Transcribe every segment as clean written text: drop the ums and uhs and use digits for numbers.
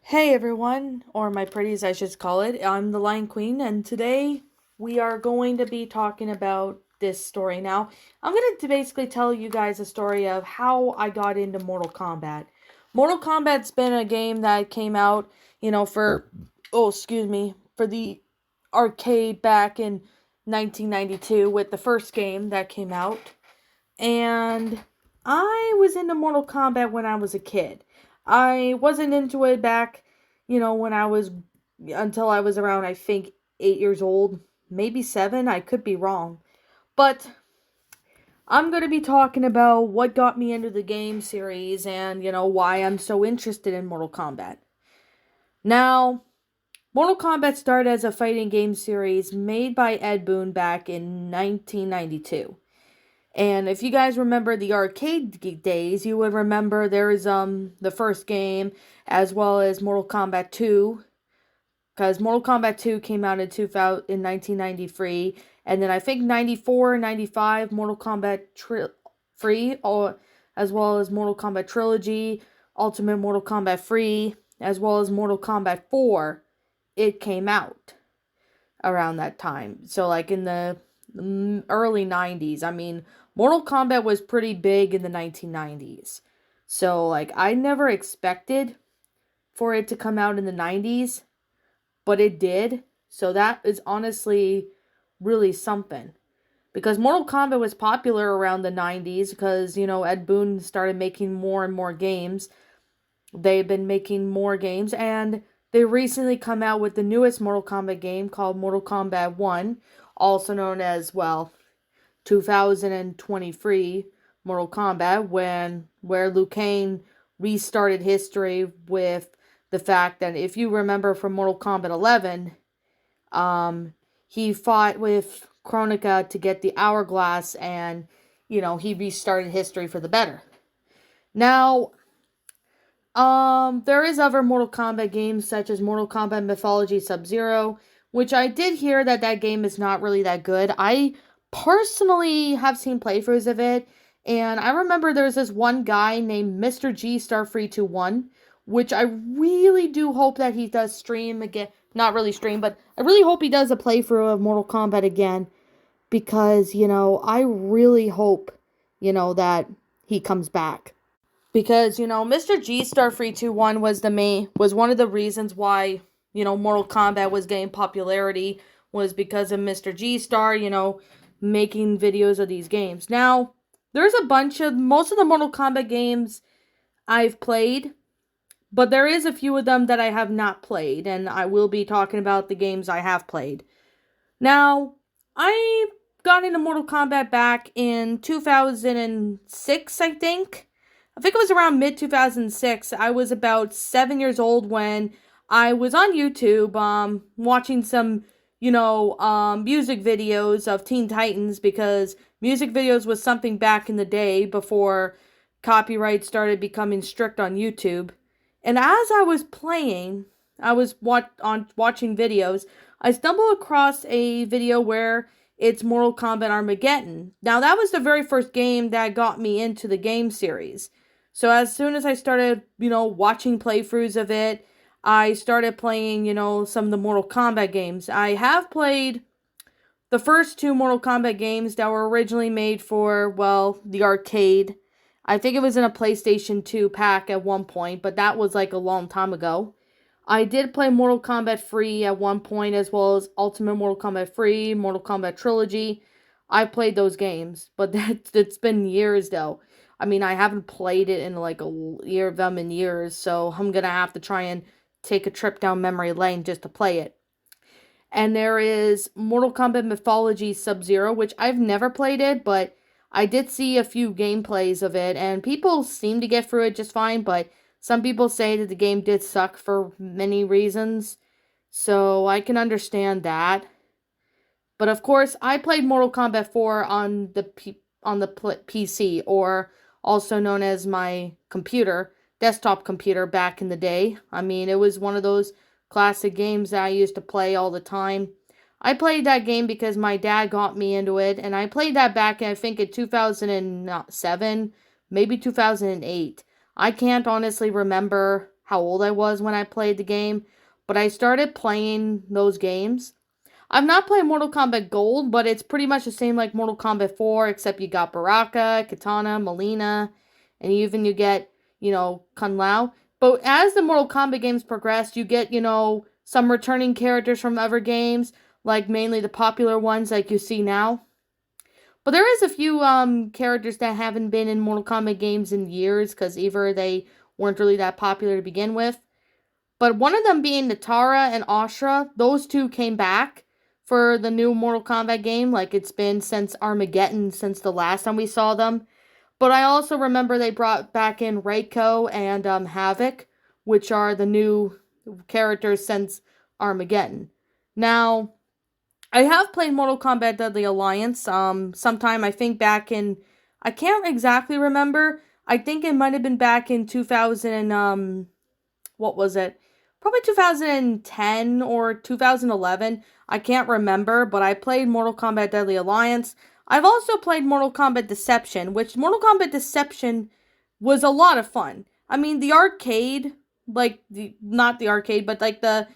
Hey everyone, or my pretties I should call it. I'm the Lion Queen, and today we are going to be talking about this story. Now, I'm going to basically tell you guys a story of how I got into Mortal Kombat. Mortal Kombat's been a game that came out, for the arcade back in 1992 with the first game that came out. And I was into Mortal Kombat when I was a kid. I wasn't into it back, when I was until I was around, I think, 8 years old, maybe 7. I could be wrong. But I'm going to be talking about what got me into the game series and, why I'm so interested in Mortal Kombat. Now, Mortal Kombat started as a fighting game series made by Ed Boon back in 1992. And if you guys remember the arcade days, you would remember there's the first game as well as Mortal Kombat 2, because Mortal Kombat 2 came out in 1993, and then I think 94, 95 Mortal Kombat 3, or as well as Mortal Kombat Trilogy, Ultimate Mortal Kombat 3, as well as Mortal Kombat 4, it came out around that time. So like in the early 90s. I mean, Mortal Kombat was pretty big in the 1990s. So like I never expected for it to come out in the 90s, but it did. So that is honestly really something. Because Mortal Kombat was popular around the 90s because, Ed Boon started making more and more games. They've been making more games, and they recently come out with the newest Mortal Kombat game called Mortal Kombat 1, also known as, 2023 Mortal Kombat, where Liu Kang restarted history with the fact that, if you remember from Mortal Kombat 11, he fought with Kronika to get the hourglass, and he restarted history for the better. Now, there is other Mortal Kombat games such as Mortal Kombat Mythology Sub-Zero, which I did hear that game is not really that good. I personally have seen playthroughs of it, and I remember there's this one guy named Mr. G Star321, which I really do hope that he does stream again. Not really stream, but I really hope he does a playthrough of Mortal Kombat again, because, I really hope, that he comes back. Because, Mr. G Star 321 was one of the reasons why, Mortal Kombat was gaining popularity, was because of Mr. G Star, making videos of these games. Now, there's most of the Mortal Kombat games I've played, but there is a few of them that I have not played, and I will be talking about the games I have played. Now, I got into Mortal Kombat back in 2006, I think. I think it was around mid-2006. I was about 7 years old when I was on YouTube, watching some, music videos of Teen Titans, because music videos was something back in the day before copyright started becoming strict on YouTube. And as I was playing, I was watching videos, I stumbled across a video where it's Mortal Kombat Armageddon. Now, that was the very first game that got me into the game series. So as soon as I started, watching playthroughs of it, I started playing, some of the Mortal Kombat games. I have played the first two Mortal Kombat games that were originally made for, the arcade. I think it was in a PlayStation 2 pack at one point, but that was like a long time ago. I did play Mortal Kombat 3 at one point, as well as Ultimate Mortal Kombat 3, Mortal Kombat Trilogy. I played those games, but it's been years though. I mean, I haven't played it in like a year of them in years, so I'm gonna have to try and take a trip down memory lane just to play it. And there is Mortal Kombat Mythology Sub-Zero, which I've never played it, but I did see a few gameplays of it, and people seem to get through it just fine, but some people say that the game did suck for many reasons, so I can understand that. But of course, I played Mortal Kombat 4 on the PC, or also known as my desktop computer back in the day. I mean, it was one of those classic games that I used to play all the time. I played that game because my dad got me into it, and I played that back, I think, in 2007, maybe 2008. I can't honestly remember how old I was when I played the game, but I started playing those games. I've not played Mortal Kombat Gold, but it's pretty much the same like Mortal Kombat 4, except you got Baraka, Katana, Melina, and even you get, Kun Lao. But as the Mortal Kombat games progress, you get, some returning characters from other games, like mainly the popular ones like you see now. But there is a few characters that haven't been in Mortal Kombat games in years, because either they weren't really that popular to begin with. But one of them being Natara and Ashra, those two came back for the new Mortal Kombat game. Like it's been since Armageddon, since the last time we saw them. But I also remember they brought back in Reiko and Havoc, which are the new characters since Armageddon. Now, I have played Mortal Kombat Deadly Alliance sometime, I think back in, I can't exactly remember. I think it might have been back in 2000 what was it? Probably 2010 or 2011. I can't remember, but I played Mortal Kombat Deadly Alliance. I've also played Mortal Kombat Deception, which Mortal Kombat Deception was a lot of fun. I mean, the arcade, not the arcade, but like the,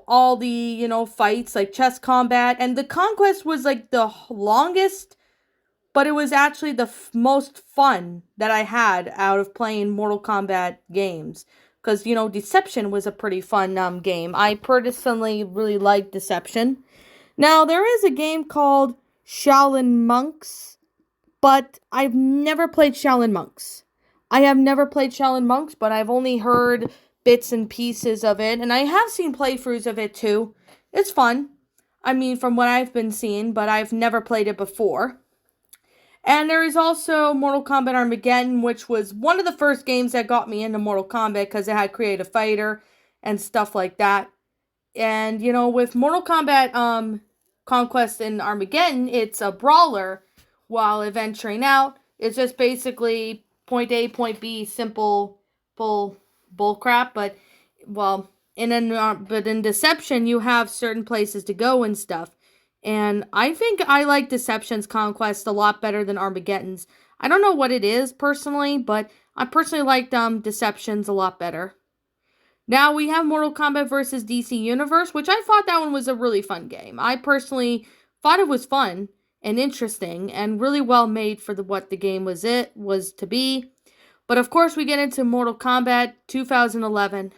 all the, fights, like chess combat, and the conquest was like the longest, but it was actually the most fun that I had out of playing Mortal Kombat games. Because, Deception was a pretty fun game. I personally really like Deception. Now, there is a game called Shaolin Monks, but I've never played Shaolin Monks. I have never played Shaolin Monks, but I've only heard bits and pieces of it, and I have seen playthroughs of it too. It's fun. I mean, from what I've been seeing, but I've never played it before. And there is also Mortal Kombat Armageddon, which was one of the first games that got me into Mortal Kombat because it had Creative Fighter and stuff like that. And, with Mortal Kombat Conquest and Armageddon, it's a brawler while adventuring out. It's just basically point A, point B, simple bullcrap. But, in Deception, you have certain places to go and stuff. And I think I like Deception's Conquest a lot better than Armageddon's. I don't know what it is personally, but I personally liked Deception's a lot better. Now we have Mortal Kombat vs. DC Universe, which I thought that one was a really fun game. I personally thought it was fun and interesting and really well made for what the game was to be. But of course we get into Mortal Kombat 2011.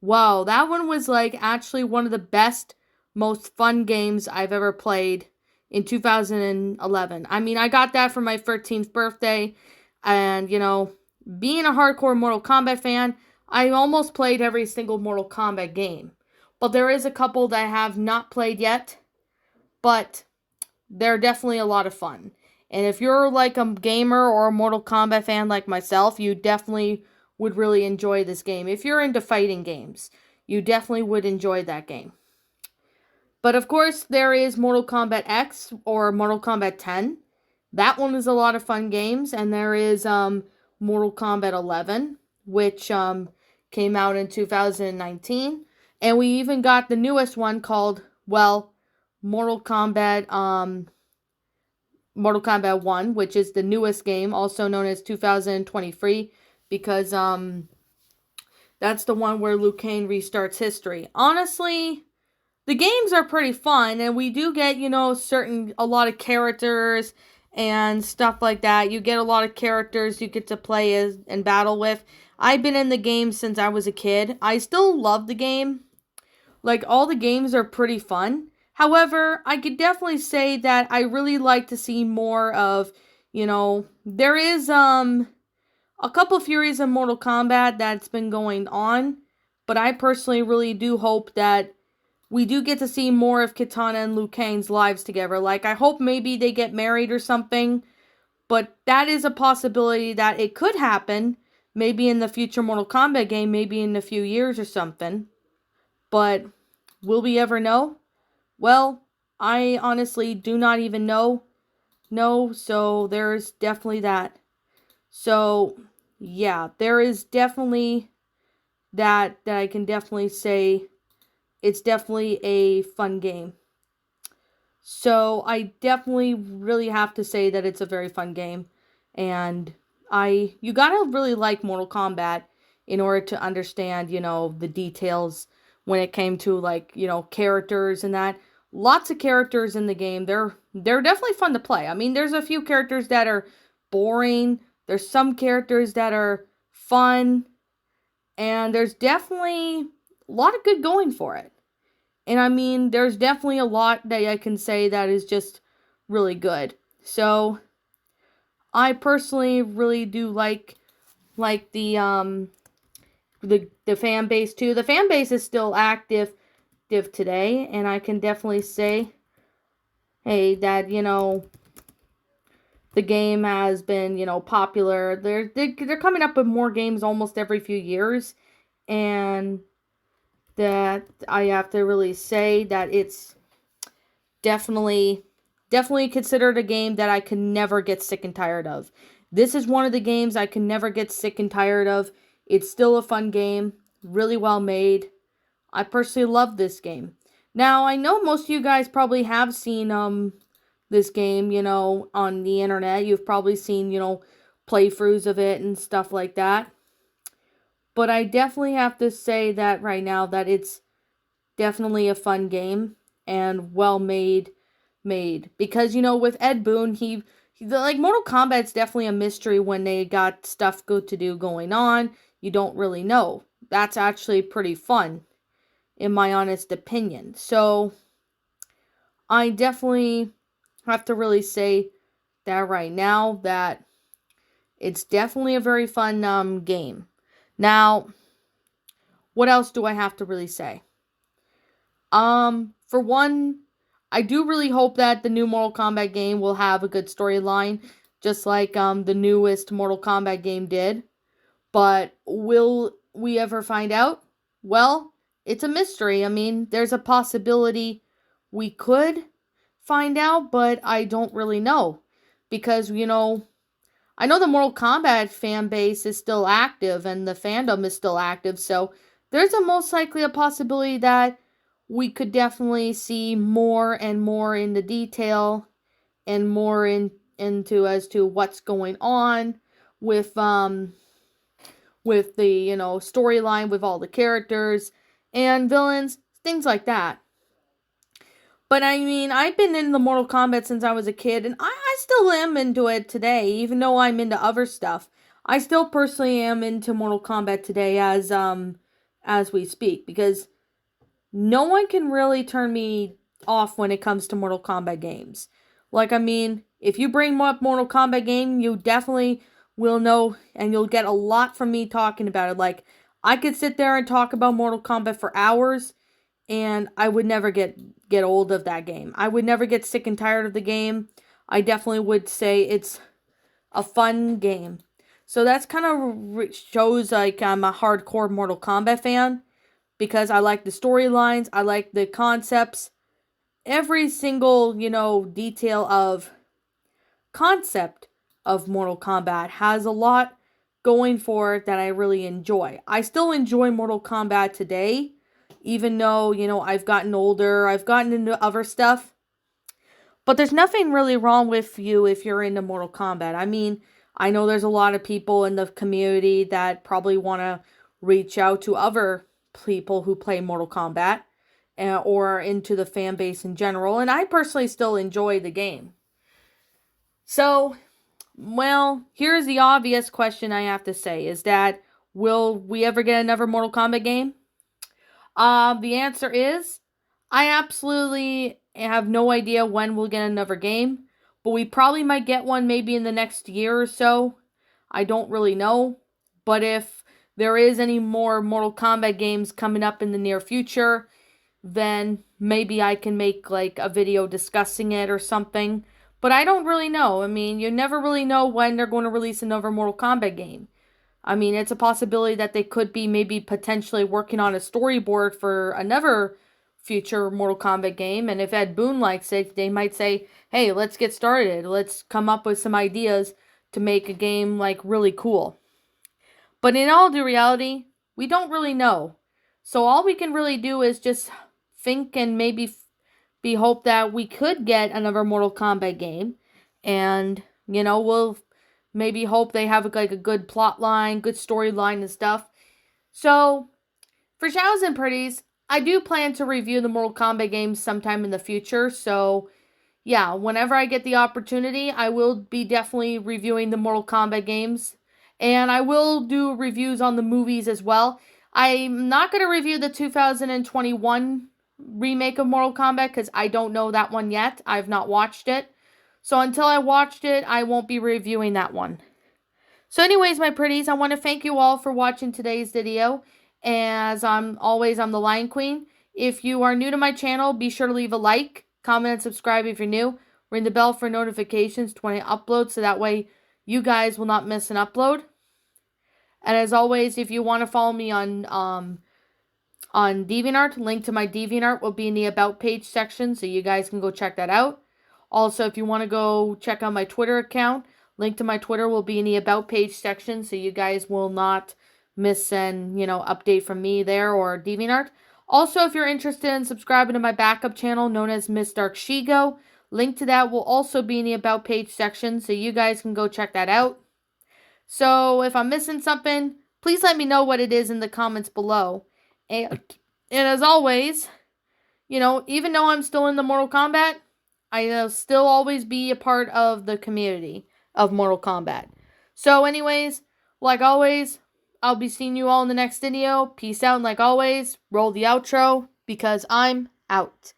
Wow, that one was like actually one of the best, most fun games I've ever played in 2011. I mean, I got that for my 13th birthday, and, being a hardcore Mortal Kombat fan, I almost played every single Mortal Kombat game. But there is a couple that I have not played yet, but they're definitely a lot of fun. And if you're like a gamer or a Mortal Kombat fan like myself, you definitely would really enjoy this game. If you're into fighting games, you definitely would enjoy that game. But of course, there is Mortal Kombat X or Mortal Kombat 10. That one is a lot of fun games. And there is Mortal Kombat 11, which came out in 2019. And we even got the newest one called, Mortal Kombat 1, which is the newest game, also known as 2023, because that's the one where Liu Kang restarts history. Honestly, the games are pretty fun, and we do get, a lot of characters and stuff like that. You get a lot of characters you get to play as and battle with. I've been in the game since I was a kid. I still love the game. Like, all the games are pretty fun. However, I could definitely say that I really like to see more of, there is, a couple Furies of Mortal Kombat that's been going on, but I personally really do hope that we do get to see more of Kitana and Liu Kang's lives together. Like, I hope maybe they get married or something. But that is a possibility that it could happen. Maybe in the future Mortal Kombat game. Maybe in a few years or something. But will we ever know? Well, I honestly do not even know. No, so there's definitely that. So, yeah, there is definitely that I can definitely say. It's definitely a fun game. So I definitely really have to say that it's a very fun game. And you gotta really like Mortal Kombat in order to understand, the details when it came to like, characters and that. Lots of characters in the game. They're definitely fun to play. I mean, there's a few characters that are boring. There's some characters that are fun, and there's definitely a lot of good going for it. And I mean, there's definitely a lot that I can say that is just really good. So, I personally really do like the fan base too. The fan base is still active today, and I can definitely say, hey, that the game has been popular. They're coming up with more games almost every few years, and that I have to really say that it's definitely considered a game that I can never get sick and tired of. This is one of the games I can never get sick and tired of. It's still a fun game, really well made. I personally love this game. Now, I know most of you guys probably have seen this game, on the internet. You've probably seen, playthroughs of it and stuff like that. But I definitely have to say that right now that it's definitely a fun game and well made because with Ed Boon, he like Mortal Kombat's definitely a mystery when they got stuff good to do going on. You don't really know. That's actually pretty fun, in my honest opinion. So I definitely have to really say that right now that it's definitely a very fun game. Now, what else do I have to really say? For one, I do really hope that the new Mortal Kombat game will have a good storyline, just like the newest Mortal Kombat game did. But will we ever find out? Well, it's a mystery. I mean, there's a possibility we could find out, but I don't really know. Because, I know the Mortal Kombat fan base is still active and the fandom is still active, so there's a most likely a possibility that we could definitely see more and more in the detail and more into as to what's going on with the storyline with all the characters and villains, things like that. But I mean, I've been in the Mortal Kombat since I was a kid, and I still am into it today, even though I'm into other stuff. I still personally am into Mortal Kombat today as we speak, because no one can really turn me off when it comes to Mortal Kombat games. Like, I mean, if you bring up Mortal Kombat game, you definitely will know, and you'll get a lot from me talking about it. Like, I could sit there and talk about Mortal Kombat for hours, and I would never get old of that game. I would never get sick and tired of the game. I definitely would say it's a fun game. So that's kind of shows like I'm a hardcore Mortal Kombat fan, because I like the storylines, I like the concepts, every single, detail of concept of Mortal Kombat has a lot going for it that I really enjoy. I still enjoy Mortal Kombat today, even though, I've gotten older, I've gotten into other stuff. But there's nothing really wrong with you if you're into Mortal Kombat. I mean, I know there's a lot of people in the community that probably want to reach out to other people who play Mortal Kombat or into the fan base in general, and I personally still enjoy the game. So, well, here's the obvious question I have to say, is that will we ever get another Mortal Kombat game? The answer is I absolutely have no idea when we'll get another game, but we probably might get one maybe in the next year or so. I don't really know, but if there is any more Mortal Kombat games coming up in the near future, then maybe I can make like a video discussing it or something. But I don't really know. I mean, you never really know when they're going to release another Mortal Kombat game. I mean, it's a possibility that they could be maybe potentially working on a storyboard for another future Mortal Kombat game. And if Ed Boon likes it, they might say, hey, let's get started. Let's come up with some ideas to make a game like really cool. But in all due reality, we don't really know. So all we can really do is just think and maybe be hope that we could get another Mortal Kombat game. And, we'll maybe hope they have like a good plot line, good storyline and stuff. So, for Shadows and Pretties, I do plan to review the Mortal Kombat games sometime in the future. So, yeah, whenever I get the opportunity, I will be definitely reviewing the Mortal Kombat games. And I will do reviews on the movies as well. I'm not going to review the 2021 remake of Mortal Kombat because I don't know that one yet. I've not watched it. So until I watched it, I won't be reviewing that one. So anyways, my pretties, I want to thank you all for watching today's video. As I'm the Lion Queen. If you are new to my channel, be sure to leave a like, comment, and subscribe if you're new. Ring the bell for notifications to when I upload so that way you guys will not miss an upload. And as always, if you want to follow me on DeviantArt, link to my DeviantArt will be in the About page section, so you guys can go check that out. Also, if you want to go check out my Twitter account, link to my Twitter will be in the About page section, so you guys will not miss an, update from me there or DeviantArt. Also, if you're interested in subscribing to my backup channel known as Miss Dark Shigo, link to that will also be in the About page section, so you guys can go check that out. So, if I'm missing something, please let me know what it is in the comments below. And as always, even though I'm still in the Mortal Kombat, I still always be a part of the community of Mortal Kombat. So anyways, like always, I'll be seeing you all in the next video. Peace out, and like always, roll the outro because I'm out.